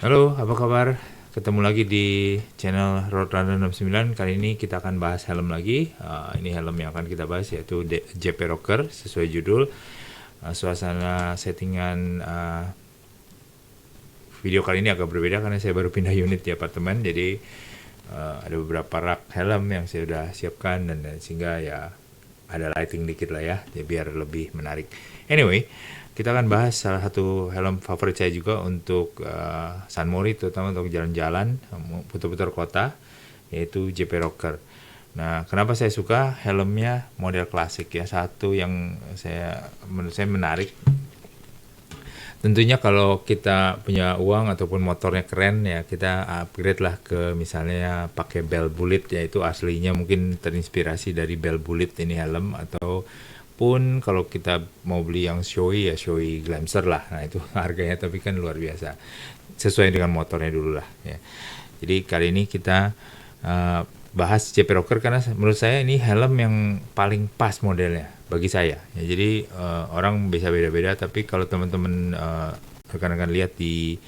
Halo, apa kabar? Ketemu lagi di channel Roadrunner 69. Kali ini kita akan bahas helm lagi. Ini helm yang akan kita bahas yaitu JP Rocker sesuai judul. Suasana settingan video kali ini agak berbeda karena saya baru pindah unit di apartemen. Jadi ada beberapa rak helm yang saya sudah siapkan dan sehingga ya ada lighting dikit lah ya, jadi biar lebih menarik. Anyway, kita akan bahas salah satu helm favorit saya juga untuk San Mori, terutama untuk jalan-jalan, putar-putar kota, yaitu JP Rocker. Nah, kenapa saya suka helmnya model klasik ya? Satu yang menurut saya menarik. Tentunya kalau kita punya uang ataupun motornya keren ya kita upgrade lah ke misalnya pakai Bell Bullet, yaitu aslinya mungkin terinspirasi dari Bell Bullet ini helm, ataupun kalau kita mau beli yang Shoei ya Shoei Glamster lah. Nah itu harganya tapi kan luar biasa. Sesuai dengan motornya dulu lah ya. Jadi kali ini kita bahas JP Rocker karena menurut saya ini helm yang paling pas modelnya bagi saya ya. Jadi orang bisa beda-beda, tapi kalau teman-teman rekan-rekan lihat di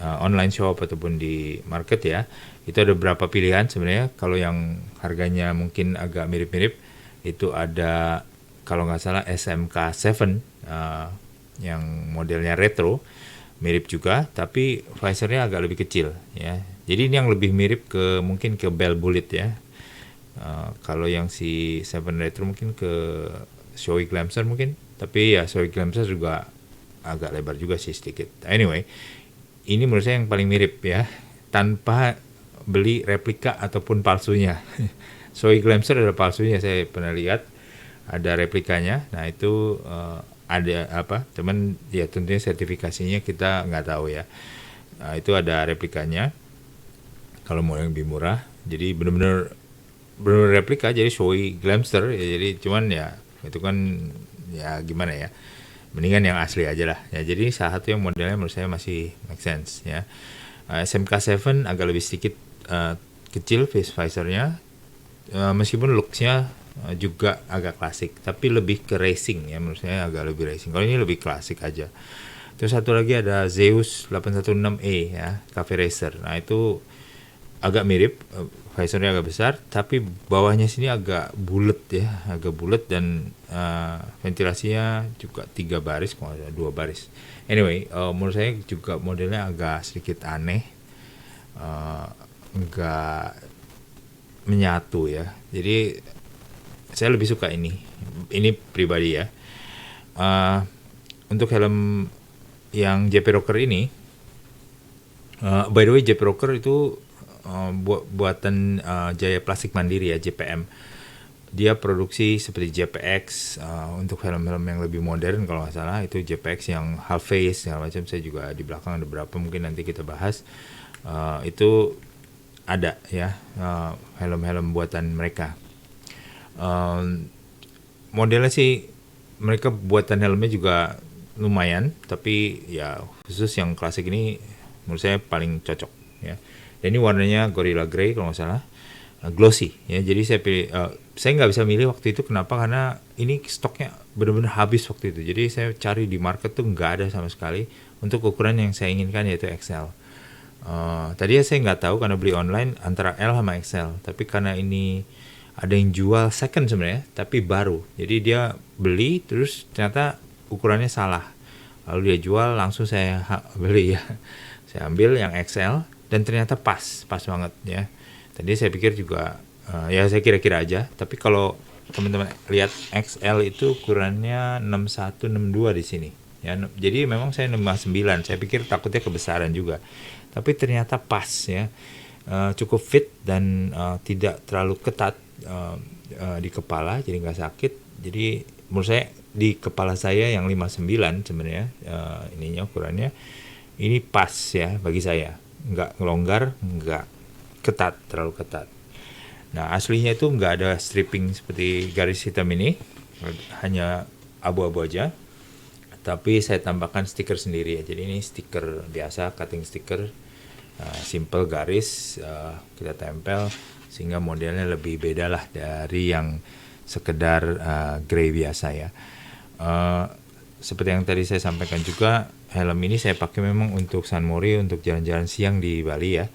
online shop ataupun di market ya, itu ada beberapa pilihan sebenarnya. Kalau yang harganya mungkin agak mirip-mirip itu ada, kalau nggak salah SMK7 yang modelnya retro, mirip juga tapi visornya agak lebih kecil ya. Jadi ini yang lebih mirip ke mungkin ke Bell Bullet ya. Kalau yang si Seven Retro mungkin ke Shoei Glamster mungkin, tapi ya Shoei Glamster juga agak lebar juga sih sedikit. Anyway, ini menurut saya yang paling mirip ya, tanpa beli replika ataupun palsunya. Shoei Glamster ada palsunya, saya pernah lihat ada replikanya. Nah itu ada apa? Cuman ya tentunya sertifikasinya kita nggak tahu ya. Nah, itu ada replikanya. Kalau mau yang lebih murah, jadi benar-benar replika, jadi Shoei Glamster ya. Jadi cuman ya itu kan ya gimana ya, mendingan yang asli aja lah ya. Jadi salah satu yang modelnya menurut saya masih make sense ya. SMK7 agak lebih sedikit kecil face visornya, meskipun looksnya juga agak klasik, tapi lebih ke racing ya. Menurut saya agak lebih racing. Kalau ini lebih klasik aja. Terus satu lagi ada Zeus 816E ya, Cafe Racer. Nah itu agak mirip, visornya agak besar, tapi bawahnya sini agak bulat ya, agak bulat, dan ventilasinya juga 3 baris, kalau ada 2 baris. Anyway, menurut saya juga modelnya agak sedikit aneh, enggak menyatu ya. Jadi saya lebih suka ini pribadi ya. Untuk helm yang JP Rocker ini, by the way JP Rocker itu buatan Jaya Plastik Mandiri ya, JPM. Dia produksi seperti JPX untuk film-film yang lebih modern, kalau nggak salah itu JPX yang half face segala macam. Saya juga di belakang ada beberapa, mungkin nanti kita bahas. Itu ada ya helm-helm buatan mereka. Modelnya sih mereka buatan helmnya juga lumayan, tapi ya khusus yang klasik ini menurut saya paling cocok ya. Dan ini warnanya Gorilla Grey kalau nggak salah, glossy ya. Jadi saya pilih, saya nggak bisa milih waktu itu, kenapa? Karena ini stoknya benar-benar habis waktu itu. Jadi saya cari di market tuh nggak ada sama sekali untuk ukuran yang saya inginkan, yaitu XL. Tadi saya nggak tahu karena beli online antara L sama XL, tapi karena ini ada yang jual second sebenarnya, tapi baru. Jadi dia beli terus ternyata ukurannya salah, lalu dia jual, langsung saya beli ya. Saya ambil yang XL dan ternyata pas banget ya. Tadi saya pikir juga ya saya kira-kira aja, tapi kalau teman-teman lihat XL itu ukurannya 61 62 di sini ya. Jadi memang saya 59, saya pikir takutnya kebesaran juga, tapi ternyata pas ya. Cukup fit dan tidak terlalu ketat di kepala, jadi nggak sakit. Jadi menurut saya di kepala saya yang 59 sebenarnya ininya ukurannya ini pas ya bagi saya, nggak ngelonggar, nggak ketat, terlalu ketat. Nah aslinya itu nggak ada stripping seperti garis hitam ini, hanya abu-abu aja, tapi saya tambahkan stiker sendiri ya. Jadi ini stiker biasa, cutting stiker, simple garis, kita tempel sehingga modelnya lebih beda lah dari yang sekedar grey biasa ya. Seperti yang tadi saya sampaikan juga, helm ini saya pakai memang untuk San Mori, untuk jalan-jalan siang di Bali ya.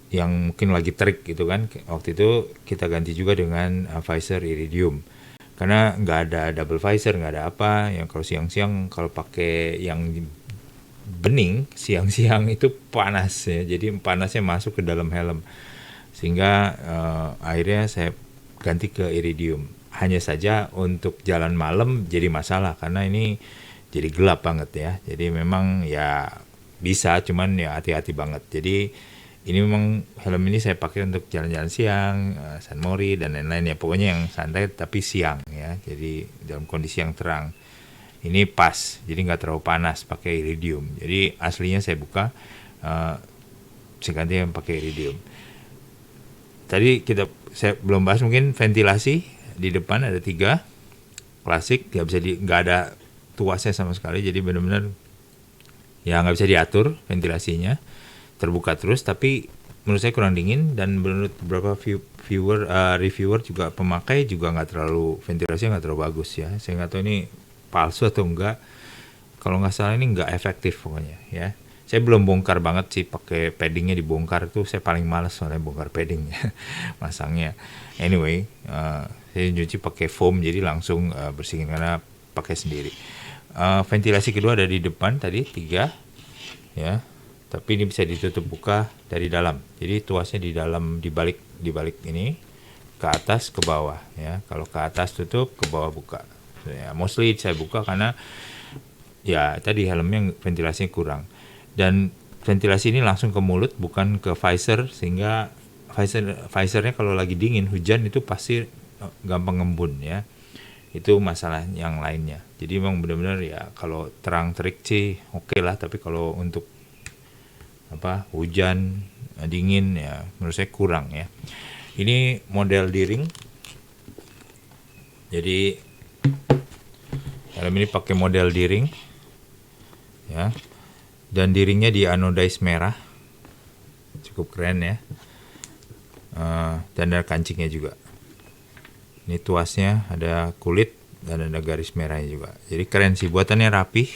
Yang mungkin lagi terik gitu kan. Waktu itu kita ganti juga dengan visor iridium. Karena nggak ada double visor, nggak ada apa. Yang kalau siang-siang kalau pakai yang bening siang-siang itu panas ya. Jadi panasnya masuk ke dalam helm. Sehingga akhirnya saya ganti ke iridium. Hanya saja untuk jalan malam jadi masalah karena ini jadi gelap banget ya. Jadi memang ya bisa, cuman ya hati-hati banget. Jadi ini memang helm ini saya pakai untuk jalan-jalan siang, San Mori dan lain-lain ya. Pokoknya yang santai tapi siang ya. Jadi dalam kondisi yang terang. Ini pas, jadi nggak terlalu panas pakai iridium. Jadi aslinya saya buka, saya ganti yang pakai iridium. Tadi saya belum bahas mungkin ventilasi di depan ada 3 klasik, nggak ada tuasnya sama sekali. Jadi benar-benar ya nggak bisa diatur ventilasinya. Terbuka terus, tapi menurut saya kurang dingin dan menurut beberapa reviewer juga pemakai juga ventilasinya nggak terlalu bagus ya. Saya nggak tahu ini palsu atau enggak. Kalau nggak salah ini nggak efektif pokoknya ya. Saya belum bongkar banget sih, pakai paddingnya dibongkar tuh saya paling males soalnya bongkar paddingnya masangnya. Anyway, saya nyuci pakai foam jadi langsung bersihin karena pakai sendiri. Ventilasi kedua ada di depan tadi 3 ya. Tapi ini bisa ditutup buka dari dalam. Jadi tuasnya di dalam, di balik ini ke atas ke bawah ya. Kalau ke atas tutup, ke bawah buka. Ya, mostly saya buka karena ya tadi helmnya ventilasinya kurang. Dan ventilasi ini langsung ke mulut bukan ke visor, sehingga visornya kalau lagi dingin hujan itu pasti gampang ngembun ya. Itu masalah yang lainnya. Jadi memang benar-benar ya kalau terang terik sih oke lah, tapi kalau untuk hujan dingin ya menurut saya kurang ya. Ini model D-ring. Jadi helm ini pakai model D-ring ya. Dan D-ringnya di anodize merah. Cukup keren ya. Dan ada kancingnya juga. Ini tuasnya ada kulit dan ada garis merahnya juga. Jadi keren sih, buatannya rapih.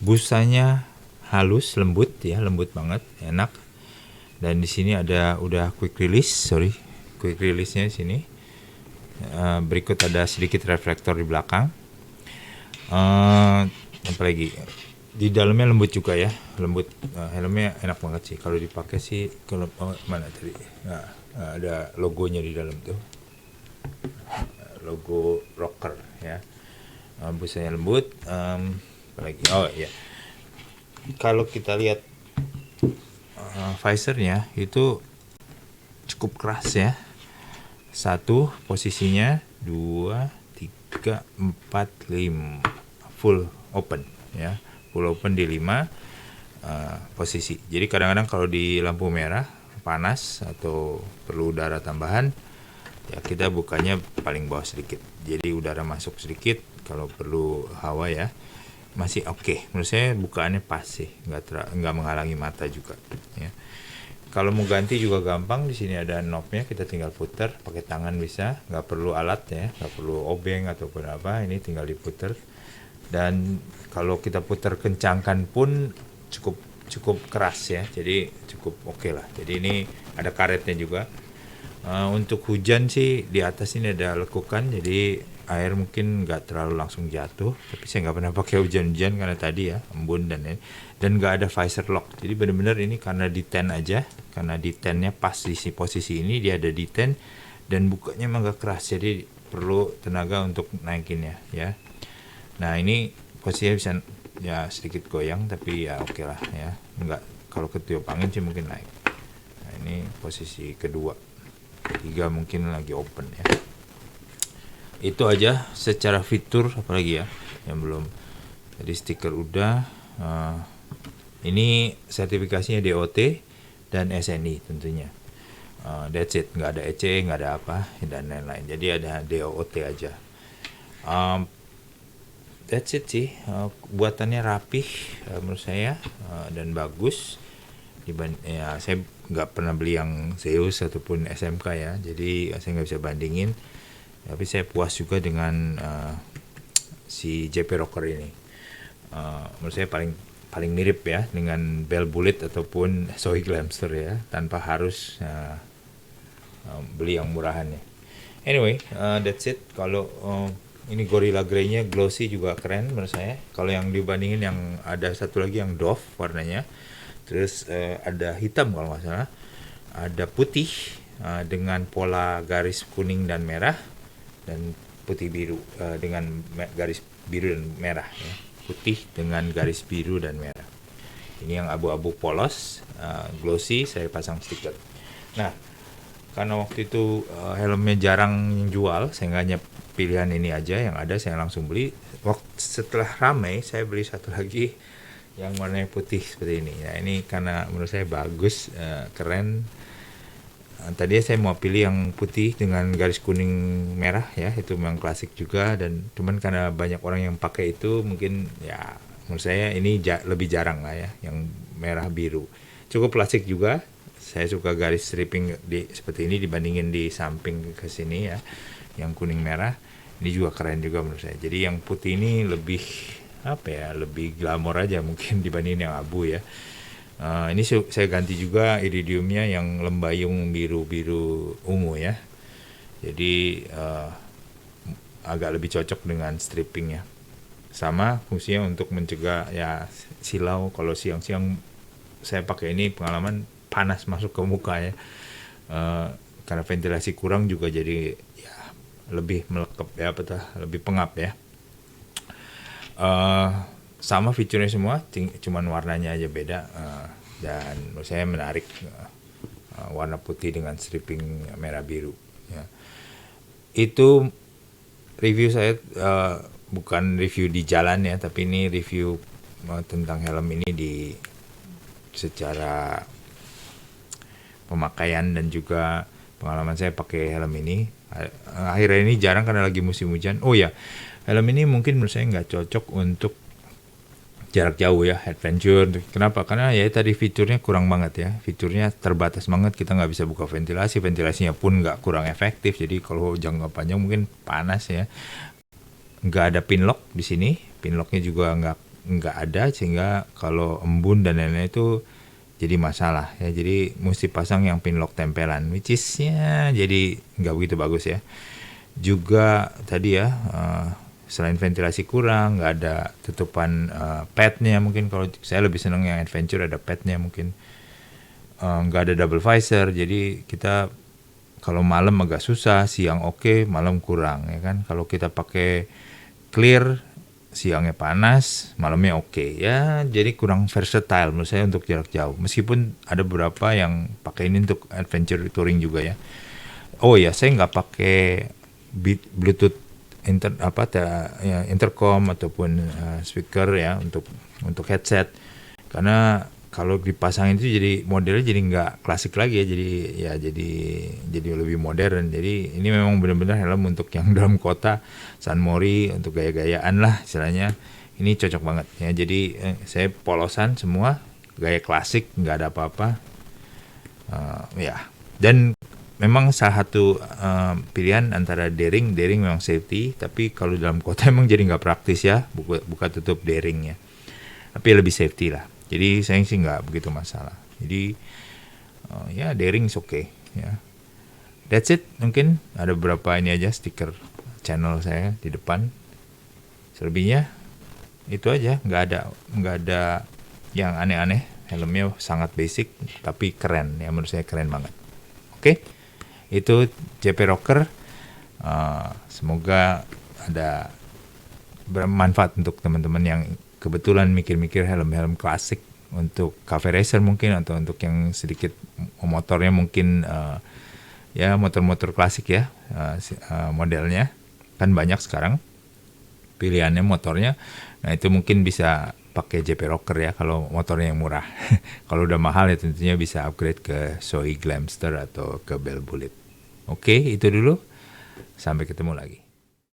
Busanya halus, lembut banget, enak. Dan di sini ada udah quick release-nya di sini. Berikut ada sedikit reflektor di belakang. Apa lagi? Di dalamnya lembut juga ya, helmnya enak banget sih. Kalau dipakai sih, mana tadi? Ada logonya di dalam tuh, logo rocker ya. Busanya lembut. Apa lagi? Oh iya. Kalau kita lihat visornya itu cukup keras ya. 1 posisinya, 2, 3, 4, 5 full open ya. Full open di 5 posisi. Jadi kadang-kadang kalau di lampu merah panas atau perlu udara tambahan ya kita bukanya paling bawah sedikit. Jadi udara masuk sedikit kalau perlu hawa ya. Masih oke. Menurut saya bukaannya pas sih, nggak menghalangi mata juga ya. Kalau mau ganti juga gampang, di sini ada knobnya, kita tinggal putar pakai tangan bisa, nggak perlu alat ya, nggak perlu obeng ataupun apa, ini tinggal diputar. Dan kalau kita putar kencangkan pun cukup keras ya, jadi cukup oke lah. Jadi ini ada karetnya juga. Untuk hujan sih di atas ini ada lekukan, jadi air mungkin nggak terlalu langsung jatuh. Tapi saya nggak pernah pakai hujan-hujan karena tadi ya embun dan nggak ada visor lock. Jadi benar-benar ini karena detent aja, karena detentnya pas di posisi ini dia ada detent dan bukanya emang nggak keras, jadi perlu tenaga untuk naikinnya ya. Nah ini posisinya bisa ya sedikit goyang tapi ya oke lah ya, nggak, kalau ketiup angin sih mungkin naik. Nah ini posisi kedua, 3 mungkin lagi open ya. Itu aja secara fitur, apalagi ya yang belum. Jadi stiker udah. Ini sertifikasinya DOT dan SNI tentunya. That's it, nggak ada EC, nggak ada apa dan lain-lain. Jadi ada DOT aja. That's it sih. Buatannya rapih menurut saya dan bagus. Ya, saya nggak pernah beli yang Zeus ataupun SMK ya, jadi saya nggak bisa bandingin. Tapi saya puas juga dengan si JP Rocker ini. menurut saya paling mirip ya dengan Bell Bullet ataupun Soy Glamster ya, tanpa harus beli yang murahan ya. Anyway, that's it. Kalau ini Gorilla Grey-nya glossy juga keren menurut saya. Kalau yang dibandingin yang ada satu lagi yang Dove warnanya, terus ada hitam kalau nggak salah, ada putih dengan pola garis kuning dan merah, dan putih biru dengan garis biru dan merah ya. Putih dengan garis biru dan merah. Ini yang abu-abu polos, glossy, saya pasang stiker. Nah, karena waktu itu helmnya jarang jual, saya nggak pilihan ini aja yang ada, saya langsung beli. Setelah ramai, saya beli satu lagi yang warnanya putih seperti ini. Nah, ini karena menurut saya bagus, keren. Tadi saya mau pilih yang putih dengan garis kuning merah ya, itu memang klasik juga, dan cuman karena banyak orang yang pakai itu, mungkin ya menurut saya ini lebih jarang lah ya, yang merah biru. Cukup klasik juga. Saya suka garis stripping seperti ini dibandingin di samping ke sini ya, yang kuning merah. Ini juga keren juga menurut saya. Jadi yang putih ini lebih lebih glamor aja mungkin dibandingin yang abu ya. Ini saya ganti juga iridiumnya yang lembayung biru-biru ungu ya. Jadi agak lebih cocok dengan strippingnya. Sama fungsinya untuk mencegah ya silau. Kalau siang-siang saya pakai ini, pengalaman panas masuk ke muka ya, karena ventilasi kurang juga, jadi ya lebih melekep ya, lebih pengap ya. Sama fiturnya semua, cuman warnanya aja beda, dan menurut saya menarik, warna putih dengan stripping merah biru ya. Itu review saya, bukan review di jalan ya, tapi ini review tentang helm ini secara pemakaian dan juga pengalaman saya pakai helm ini. Akhirnya ini jarang karena lagi musim hujan. Oh ya, helm ini mungkin menurut saya nggak cocok untuk jarak jauh ya, adventure. Kenapa? Karena ya tadi fiturnya kurang banget ya. Fiturnya terbatas banget, kita nggak bisa buka ventilasinya pun kurang efektif. Jadi kalau jangka panjang mungkin panas ya. Nggak ada pin lock di sini, pin locknya juga nggak ada, sehingga kalau embun dan lain-lain itu jadi masalah ya. Jadi mesti pasang yang pin lock tempelan, which is ya jadi nggak begitu bagus ya. Juga tadi ya, selain ventilasi kurang, nggak ada tutupan padnya. Mungkin kalau saya lebih senang yang adventure ada padnya mungkin. Nggak ada double visor, jadi kita kalau malam agak susah, siang oke, malam kurang ya kan. Kalau kita pakai clear, siangnya panas, malamnya oke ya, jadi kurang versatile menurut saya untuk jarak jauh. Meskipun ada beberapa yang pakai ini untuk adventure touring juga ya. Oh ya, saya nggak pakai Bluetooth intercom ataupun speaker ya untuk headset, karena kalau dipasangin itu jadi modelnya jadi nggak klasik lagi ya, jadi lebih modern. Jadi ini memang benar-benar helm untuk yang dalam kota, San Mori, untuk gaya-gayaan lah istilahnya. Ini cocok banget ya. Jadi saya polosan semua, gaya klasik, nggak ada apa-apa ya. Dan memang salah satu pilihan antara daring memang safety, tapi kalau dalam kota emang jadi nggak praktis ya, buka tutup daringnya. Tapi lebih safety lah. Jadi saya sih nggak begitu masalah. Jadi ya daring is okay ya. That's it. Mungkin ada beberapa ini aja stiker channel saya di depan. Selebihnya itu aja. Nggak ada yang aneh-aneh. Helmnya sangat basic tapi keren ya, menurut saya keren banget. Oke. Itu JP Rocker. Semoga ada bermanfaat untuk teman-teman yang kebetulan mikir-mikir helm-helm klasik untuk cafe racer mungkin, atau untuk yang sedikit motornya mungkin ya motor-motor klasik ya, modelnya kan banyak sekarang pilihannya motornya. Nah itu mungkin bisa pakai JP Rocker ya kalau motornya yang murah. Kalau udah mahal ya tentunya bisa upgrade ke Soy Glamster atau ke Bell Bullet. Oke, itu dulu, sampai ketemu lagi.